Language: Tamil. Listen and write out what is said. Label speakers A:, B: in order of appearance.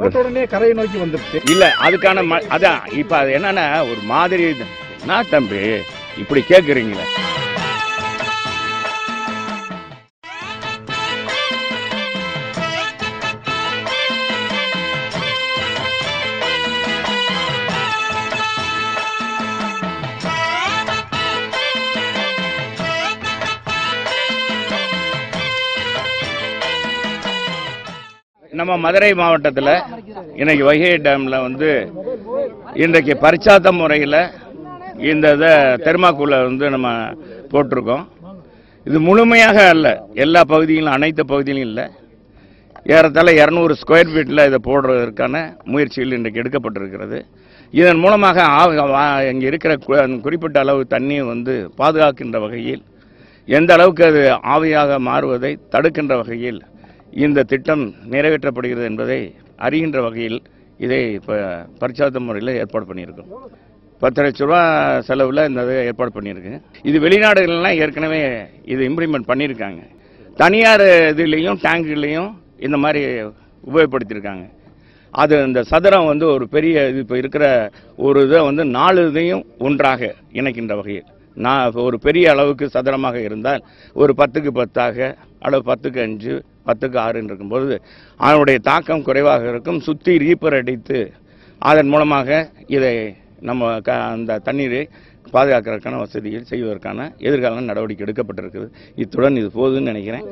A: உடனே கரையை நோக்கி வந்துருச்சு
B: இல்ல அதுக்கான அதான் இப்ப அது என்னன்னா ஒரு மாதிரி என்ன தம்பி இப்படி கேக்குறீங்களே. நம்ம மதுரை மாவட்டத்தில் இன்னைக்கு வைகை டேம்ல வந்து இன்றைக்கு பரிச்சாத்த முறையில் இந்த இதை தெர்மாக்கூலை வந்து நம்ம போட்டிருக்கோம். இது முழுமையாக அல்ல, எல்லா பகுதியிலும் அனைத்து பகுதியிலும் இல்லை, ஏறத்தாழ 200 ஸ்கொயர் ஃபீட்டில் இதை போடுறதற்கான முயற்சிகள் இன்றைக்கு எடுக்கப்பட்டிருக்கிறது. இதன் மூலமாக இங்கே இருக்கிற குறிப்பிட்ட அளவு தண்ணியை வந்து பாதுகாக்கின்ற வகையில், எந்த அளவுக்கு அது ஆவியாக மாறுவதை தடுக்கின்ற வகையில் இந்த திட்டம் நிறைவேற்றப்படுகிறது என்பதை அறிகின்ற வகையில் இதை இப்போ பரிச்சாத்த முறையில் ஏற்பாடு பண்ணியிருக்கோம். 10 லட்ச ரூபா செலவில் இந்த இதை ஏற்பாடு பண்ணியிருக்கு. இது வெளிநாடுகள்லாம் ஏற்கனவே இது இம்ப்ளிமெண்ட் பண்ணியிருக்காங்க. தனியார் இதுலேயும் டேங்குலேயும் இந்த மாதிரி உபயோகப்படுத்தியிருக்காங்க. அது இந்த சதுரம் வந்து ஒரு பெரிய இது இப்போ இருக்கிற ஒரு இதை வந்து 4 இதையும் ஒன்றாக இணைக்கின்ற வகையில் ஒரு பெரிய அளவுக்கு சதுரமாக இருந்தால் ஒரு 10க்கு 10ஆக அளவு 10க்கு 5 10க்கு 6 இருக்கும்போது அதனுடைய தாக்கம் குறைவாக இருக்கும். சுற்றி ரீப்பர் அடித்து அதன் மூலமாக இதை நம்ம அந்த தண்ணீரை பாதுகாக்கிறதுக்கான வசதிகள் செய்வதற்கான எதிர்கால நடவடிக்கை எடுக்கப்பட்டிருக்குது. இத்துடன் இது போதுன்னு நினைக்கிறேன்.